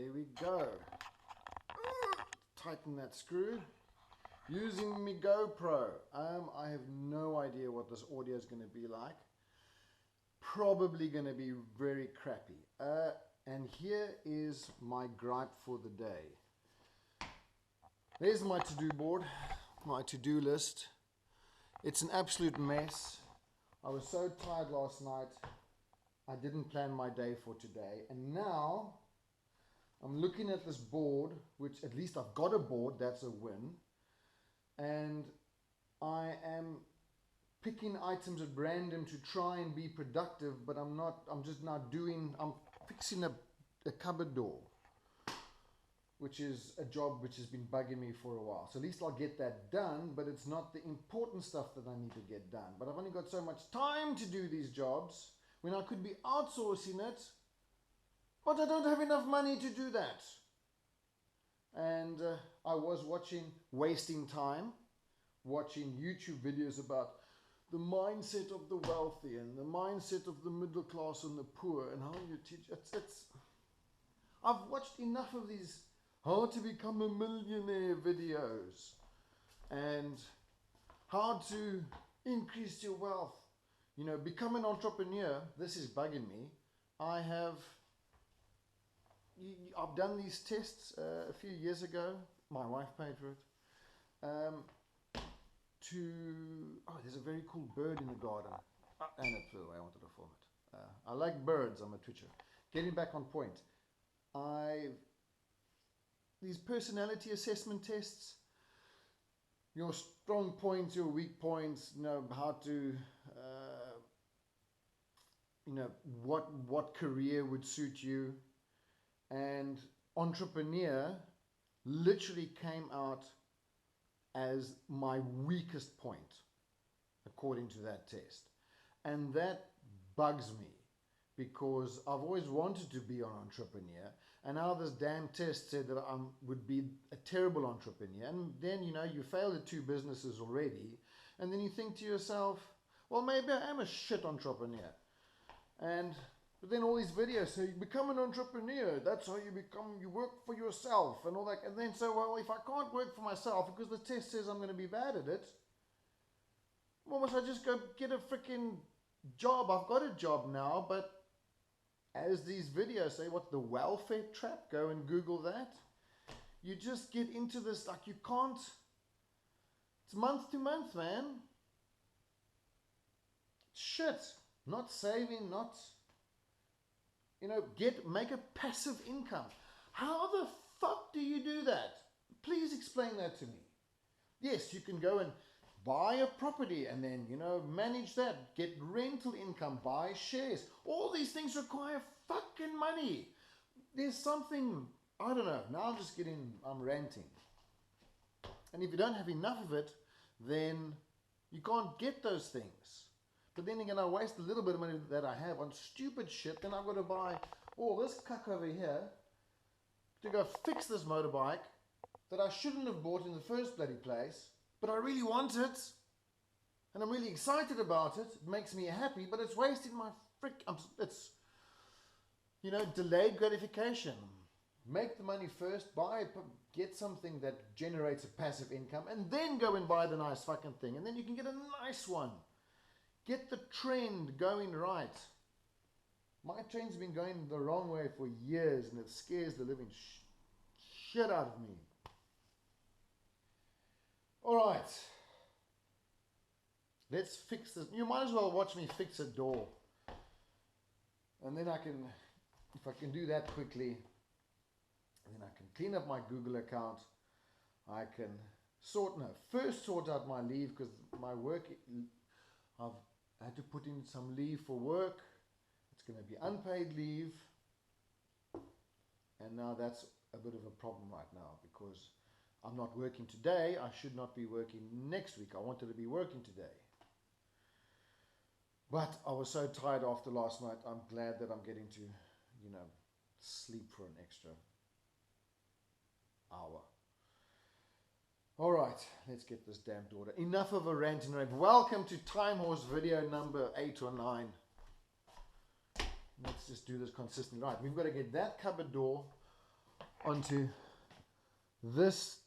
There we go. Tighten that screw. Using my GoPro. I have no idea what this audio is going to be like. Probably going to be very crappy. And here is my gripe for the day. There's my to-do board, my to-do list. It's an absolute mess. I was so tired last night, I didn't plan my day for today. And now, I'm looking at this board, which at least I've got a board, that's a win. And I am picking items at random to try and be productive, but I'm not, I'm fixing a cupboard door, which is a job which has been bugging me for a while. So at least I'll get that done, but it's not the important stuff that I need to get done. But I've only got so much time to do these jobs when I could be outsourcing it, but I don't have enough money to do that. And I was wasting time, watching YouTube videos about the mindset of the wealthy and the mindset of the middle class and the poor and how you teach. I've watched enough of these how to become a millionaire videos and how to increase your wealth. You know, become an entrepreneur. This is bugging me. I've done these tests a few years ago. My wife paid for it. There's a very cool bird in the garden. And it flew away. I wanted to film it. I like birds. I'm a twitcher. Getting back on point. These personality assessment tests, your strong points, your weak points, you know, how to, you know, what career would suit you. And entrepreneur literally came out as my weakest point, according to that test. And that bugs me, because I've always wanted to be an entrepreneur, and now this damn test said that I would be a terrible entrepreneur. And then, you know, you failed at 2 businesses already, and then you think to yourself, well, maybe I am a shit entrepreneur. But then all these videos say, you become an entrepreneur, that's how you work for yourself and all that. And then so, well, if I can't work for myself because the test says I'm going to be bad at it, well, must I just go get a freaking job? I've got a job now, but as these videos say, what's the welfare trap? Go and Google that. You just get into this, like you can't, it's month to month, man. Shit, not saving, not, you know, make a passive income. How the fuck do you do that? Please explain that to me. Yes, you can go and buy a property and then, you know, manage that, get rental income, buy shares. All these things require fucking money. There's something, I don't know, now I'm ranting. And if you don't have enough of it, then you can't get those things. But then again, I waste a little bit of money that I have on stupid shit, then I've got to buy all this cuck over here to go fix this motorbike that I shouldn't have bought in the first bloody place. But I really want it, and I'm really excited about it. It makes me happy, but it's wasting my it's, you know, delayed gratification. Make the money first, get something that generates a passive income, and then go and buy the nice fucking thing, and then you can get a nice one. Get the trend going right. My trend's been going the wrong way for years, and it scares the living shit out of me. Alright, let's fix this. You might as well watch me fix a door. And then if I can do that quickly, then I can clean up my Google account. I can first sort out my leave, because my work, I've had to put in some leave for work. It's going to be unpaid leave. And now that's a bit of a problem right now, because I'm not working today. I should not be working next week. I wanted to be working today. But I was so tired after last night. I'm glad that I'm getting to, you know, sleep for an extra hour. All right, let's get this damn order. Enough of a rant and rave. Welcome to Time Horse video number 8 or 9. Let's just do this consistently. Right, we've got to get that cupboard door onto this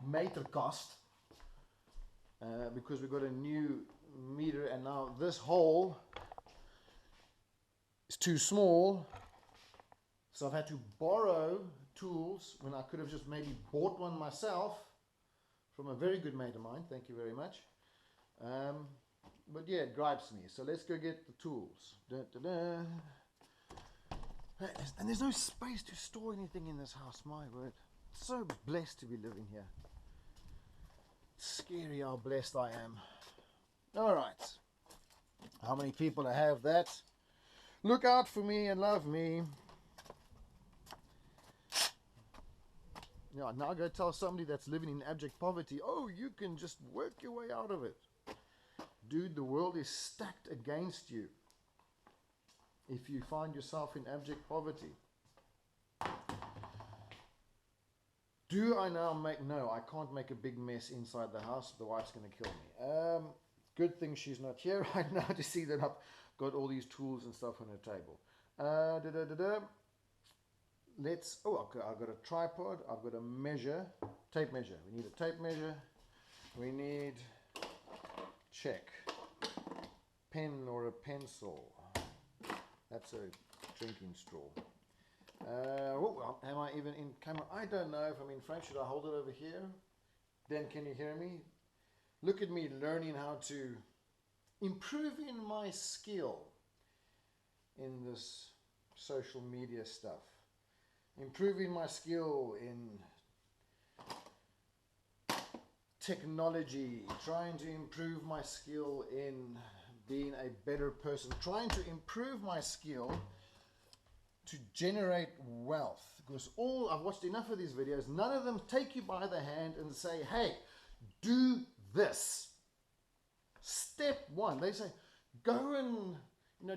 meterkast because we've got a new meter, and now this hole is too small, so I've had to borrow tools when I could have just maybe bought one myself from a very good mate of mine. Thank you very much. But yeah, it gripes me, so let's go get the tools. And there's no space to store anything in this house, my word. So blessed to be living here. It's scary how blessed I am. Alright, how many people have that? Look out for me and love me. Yeah, now go tell somebody that's living in abject poverty, oh, you can just work your way out of it. Dude, the world is stacked against you if you find yourself in abject poverty. Do I now make... No, I can't make a big mess inside the house. The wife's going to kill me. Good thing she's not here right now to see that I've got all these tools and stuff on her table. Let's... Oh, I've got a tripod. I've got a measure. Tape measure. We need a tape measure. We need... Check. Pen or a pencil. That's a drinking straw. Am I even in camera? I don't know if I'm in frame. Should I hold it over here? Then can you hear me? Look at me learning how to improve in my skill in this social media stuff. Improving my skill in technology. Trying to improve my skill in being a better person. Trying to improve my skill to generate wealth, because I've watched enough of these videos, none of them take you by the hand and say, hey, do this. Step one, they say, go and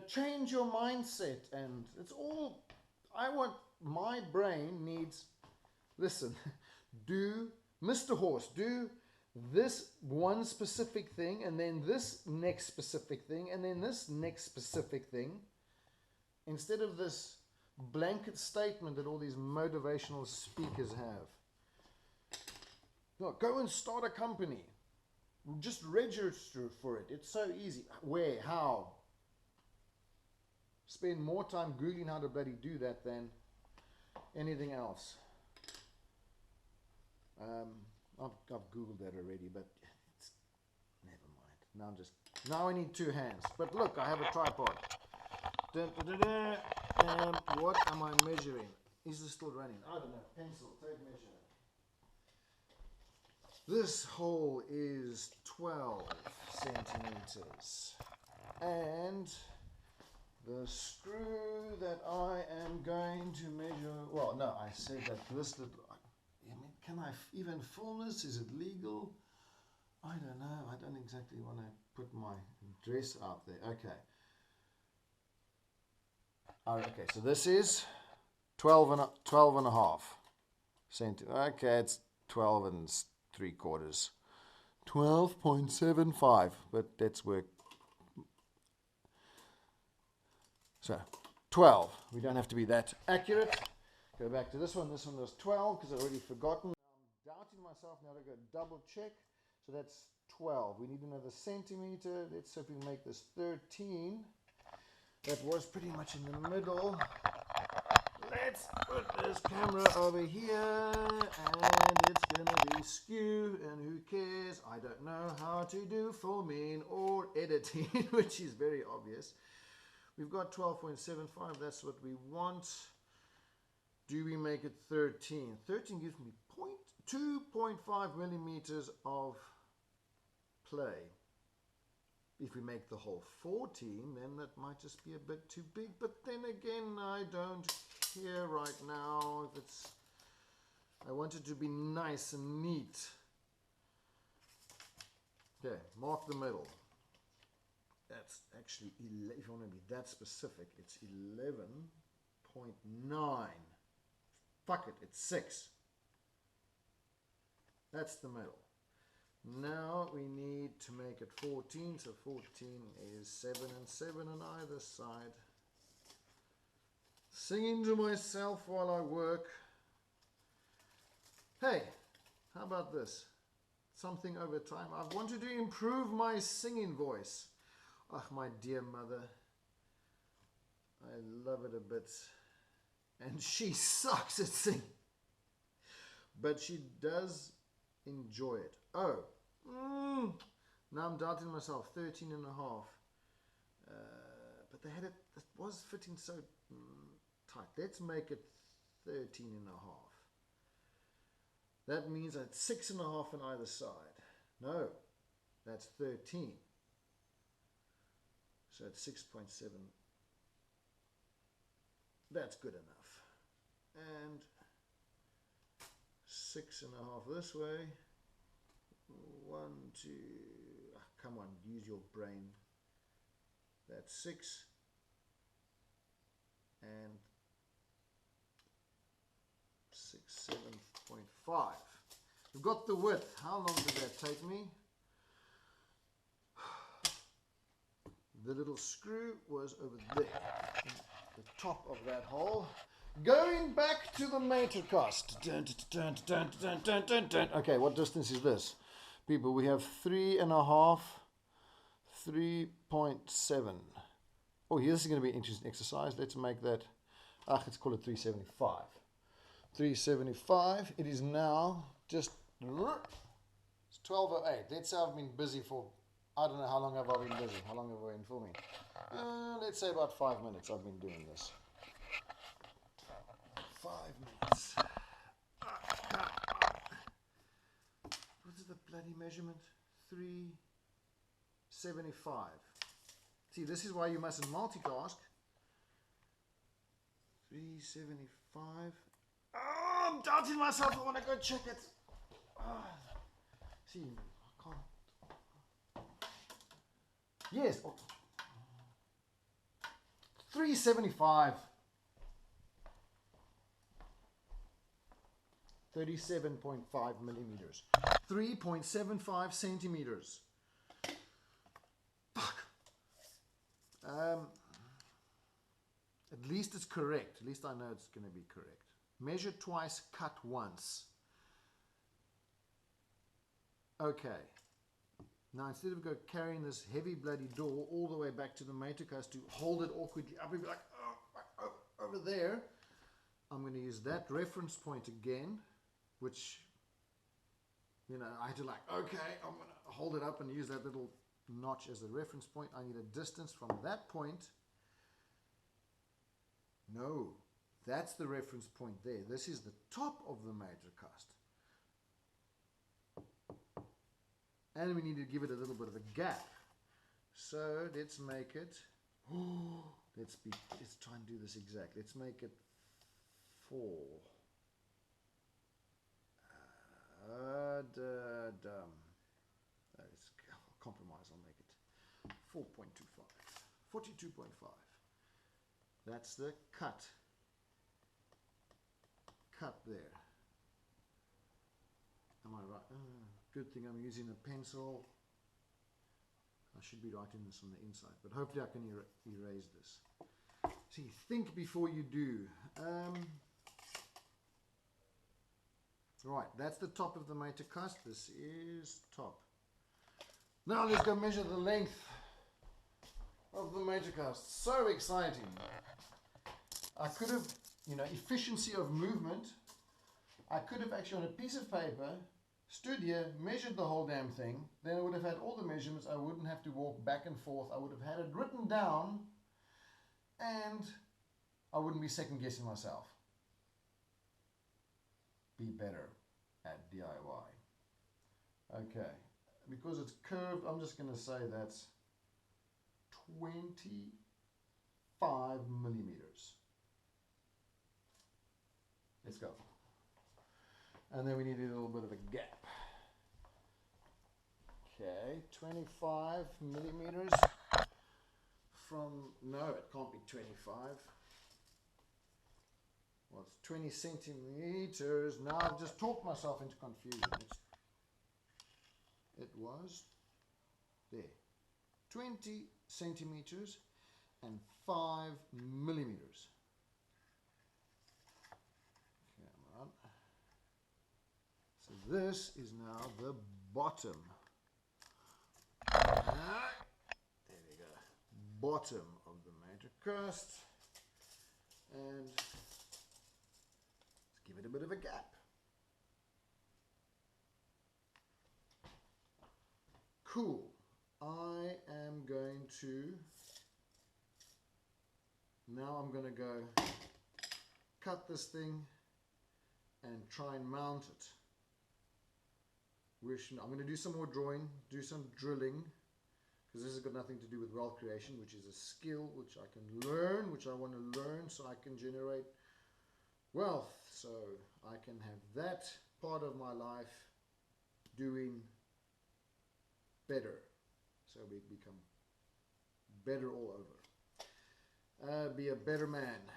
change your mindset, and it's all, my brain needs, listen, do, Mr. Horse, do this one specific thing, and then this next specific thing, and then this next specific thing, instead of this blanket statement that all these motivational speakers have. No, go and start a company. Just register for it. It's so easy. Where? How? Spend more time Googling how to bloody do that than anything else. I've Googled that already, but it's, never mind. Now I need two hands. But look, I have a tripod. What am I measuring? Is this still running? I don't know. Pencil, tape measure. This hole is 12 centimeters. And the screw that I am going to measure, well, no, I said that this little, can I even film this? Is it legal? I don't know. I don't exactly want to put my address out there. Okay. Okay, so this is 12 and a half centimeters. Okay, it's 12 and 3/4. 12.75, but let's work. So 12. We don't have to be that accurate. Go back to this one. This one was 12 because I've already forgotten. I'm doubting myself now to go double check. So that's 12. We need another centimeter. Let's see if we can make this 13. That was pretty much in the middle. Let's put this camera over here, and it's gonna be skew, and who cares? I don't know how to do filming or editing, which is very obvious. We've got 12.75, that's what we want. Do we make it 13? 13 gives me 2.5 millimeters of play. If we make the whole 14, then that might just be a bit too big. But then again, I don't care right now. If it's, I want it to be nice and neat. Okay, mark the middle. That's actually 11, if you want to be that specific, it's 11.9. Fuck it, it's 6. That's the middle. Now we need to make it 14, so 14 is 7 and 7 on either side. Singing to myself while I work. Hey, how about this? Something over time. I wanted to improve my singing voice. Ach, my dear mother. I love it a bit. And she sucks at singing. But she does enjoy it. Oh. Now I'm doubting myself. 13 and a half. But they had it was fitting so tight. Let's make it 13 and a half. That means that's 6 and a half on either side. No, that's 13. So it's 6.7. That's good enough. And 6 and a half this way. 1, 2. Come on, use your brain. That's 6. And 7.5. We've got the width. How long did that take me? The little screw was over there, in the top of that hole. Going back to the meter cast. Okay, what distance is this? People, we have 3.5, 3.7. Oh, this is going to be an interesting exercise. Let's make that, let's call it 375. 375. It is now just, it's 12:08. Let's say I've been busy for, I don't know how long have I been busy. How long have I been filming? Let's say about 5 minutes I've been doing this. 5 minutes. What is the bloody measurement? 375. See, this is why you mustn't multitask. 375. Oh, I'm doubting myself. I want to go check it. See, I can't. Yes. 375. 37.5 millimeters. 3.75 centimeters. Fuck. At least it's correct. At least I know it's going to be correct. Measure twice, cut once. Okay. Now instead of carrying this heavy bloody door all the way back to the matricus to hold it awkwardly up and be like, oh, over there, I'm going to use that reference point again, which, you know, I had to okay, I'm going to hold it up and use that little notch as a reference point. I need a distance from that point. No, that's the reference point there. This is the top of the major cast. And we need to give it a little bit of a gap. So let's make it, let's try and do this exact. Let's make it 4. Let's compromise, I'll make it 4.25, 42.5. That's the cut there. Am I right? Good thing I'm using a pencil. I should be writing this on the inside, but hopefully I can erase this. See, think before you do. Right, that's the top of the mater cast. This is top. Now let's go measure the length of the mater cast. So exciting. I could have, you know, efficiency of movement. I could have actually on a piece of paper stood here, measured the whole damn thing. Then I would have had all the measurements. I wouldn't have to walk back and forth. I would have had it written down and I wouldn't be second guessing myself. Be better at DIY. Okay, because it's curved, I'm just going to say that's 25 millimeters. Let's go. And then we need a little bit of a gap. Okay, 25 millimeters from, no, it can't be 25. Well, it's 20 centimeters. Now I've just talked myself into confusion. It was there. 20 centimeters and 5 millimeters. this is now the bottom. There we go. Bottom of the major crust. And let's give it a bit of a gap. Cool. I am going to, now I'm going to go cut this thing and try and mount it. I'm going to do some more drawing, do some drilling, because this has got nothing to do with wealth creation, which is a skill which I can learn, which I want to learn so I can generate wealth, so I can have that part of my life doing better, so we become better all over. Be a better man,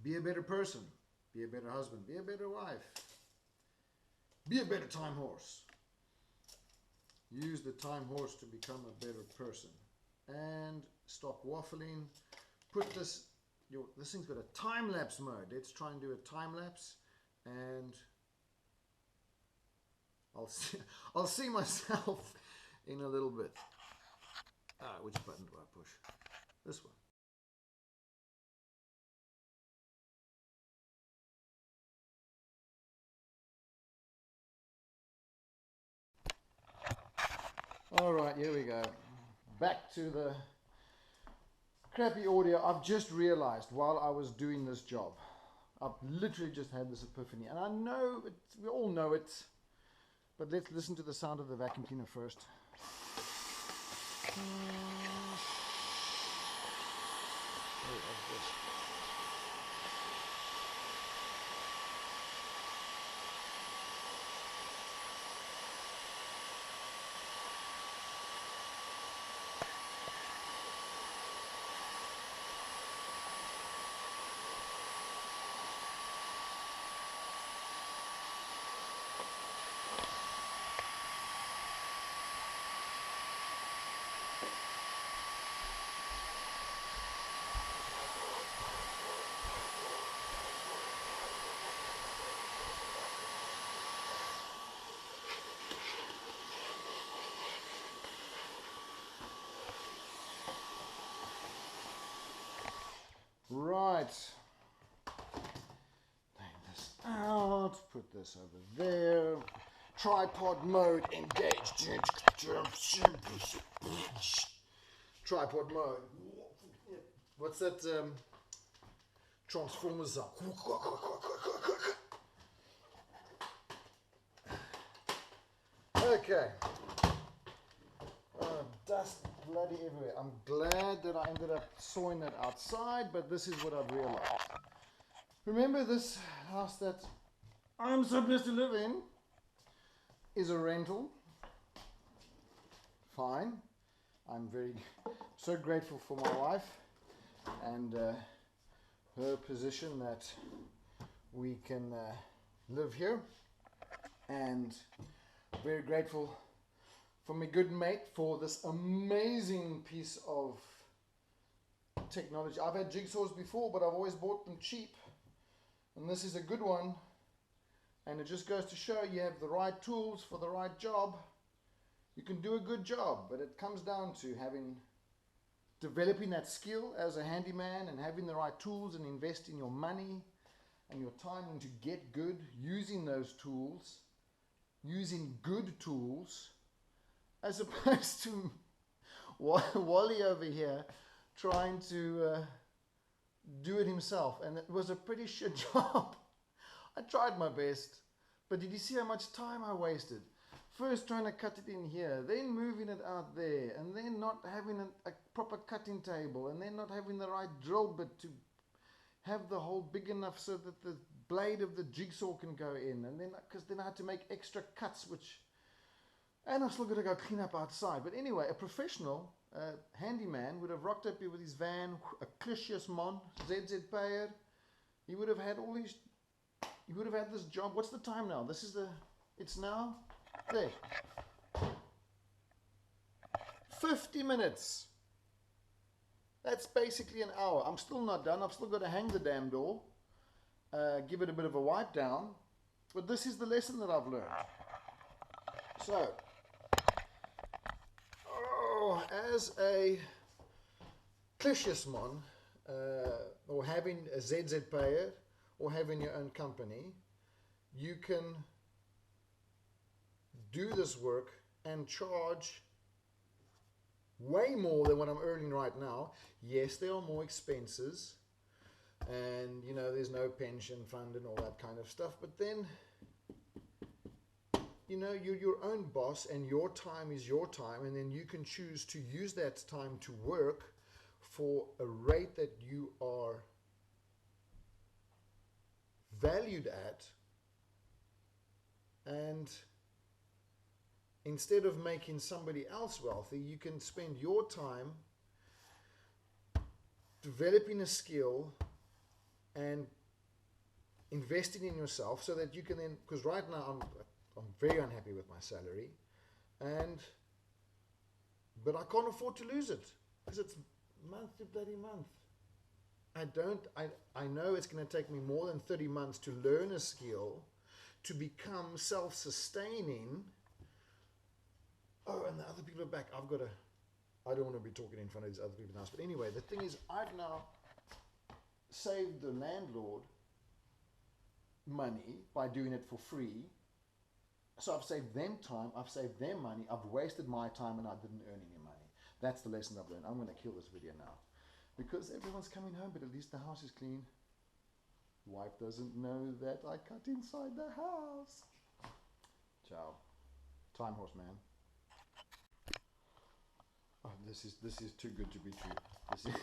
be a better person, be a better husband, be a better wife, be a better time horse. Use the time horse to become a better person. And stop waffling. Put this, this thing's got a time lapse mode. Let's try and do a time lapse. And I'll see myself in a little bit. Which button do I push? This one. All right, here we go. Back to the crappy audio. I've just realized while I was doing this job, I've literally just had this epiphany, and I know it, we all know it, but let's listen to the sound of the vacuum cleaner first. Right, take this out, put this over there, tripod mode engaged, tripod mode, what's that, Transformers sound, okay, dust bloody everywhere. I'm glad that I ended up sawing that outside, but this is what I've realized. Remember, this house that I'm so blessed to live in is a rental. Fine. I'm so grateful for my wife and her position that we can live here, and very grateful for my good mate for this amazing piece of technology. I've had jigsaws before, but I've always bought them cheap, and this is a good one, and it just goes to show you have the right tools for the right job, you can do a good job. But it comes down to developing that skill as a handyman and having the right tools and investing your money and your time into get good, using those tools, using good tools, as opposed to Wally over here trying to do it himself. And it was a pretty shit job. I tried my best, but did you see how much time I wasted? First trying to cut it in here, then moving it out there, and then not having a proper cutting table, and then not having the right drill bit to have the hole big enough so that the blade of the jigsaw can go in, and then because then I had to make extra cuts, and I've still got to go clean up outside. But anyway, a professional handyman would have rocked up here with his van, a Clicius Mon, ZZ Payer. He would have had he would have had this job. What's the time now? It's now, there. 50 minutes. That's basically an hour. I'm still not done. I've still got to hang the damn door, give it a bit of a wipe down, But this is the lesson that I've learned. So, as a klisjesman, or having a ZZP'er, or having your own company, you can do this work and charge way more than what I'm earning right now. Yes, there are more expenses, and you know, there's no pension fund and all that kind of stuff, but then, you know, you're your own boss and your time is your time, and then you can choose to use that time to work for a rate that you are valued at, and instead of making somebody else wealthy, you can spend your time developing a skill and investing in yourself so that you can then, because right now I'm very unhappy with my salary, but I can't afford to lose it because it's month to bloody month. I know it's going to take me more than 30 months to learn a skill, to become self-sustaining. Oh, and the other people are back. I don't want to be talking in front of these other people now. But anyway, the thing is, I've now saved the landlord money by doing it for free. So I've saved them time, I've saved them money, I've wasted my time, and I didn't earn any money. That's the lesson I've learned. I'm going to kill this video now, because everyone's coming home, but at least the house is clean. Wife doesn't know that I cut inside the house. Ciao. Time horse, man. Oh, this is too good to be true. This is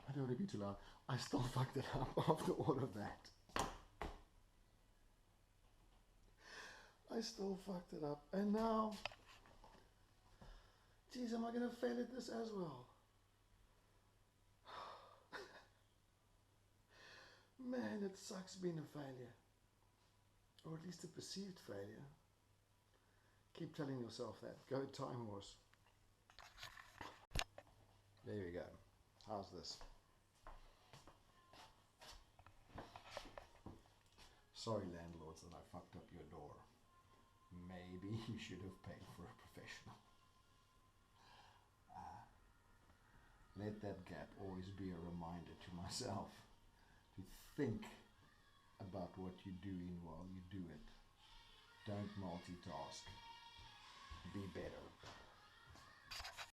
I don't want to be too loud. I still fucked it up after all of that. I still fucked it up. And now, geez, am I going to fail at this as well? Man, it sucks being a failure. Or at least a perceived failure. Keep telling yourself that. Go time horse. There you go. How's this? Sorry, landlords, that I fucked up your door. Maybe you should have paid for a professional. Let that gap always be a reminder to myself to think about what you're doing while you do it. Don't multitask. Be better.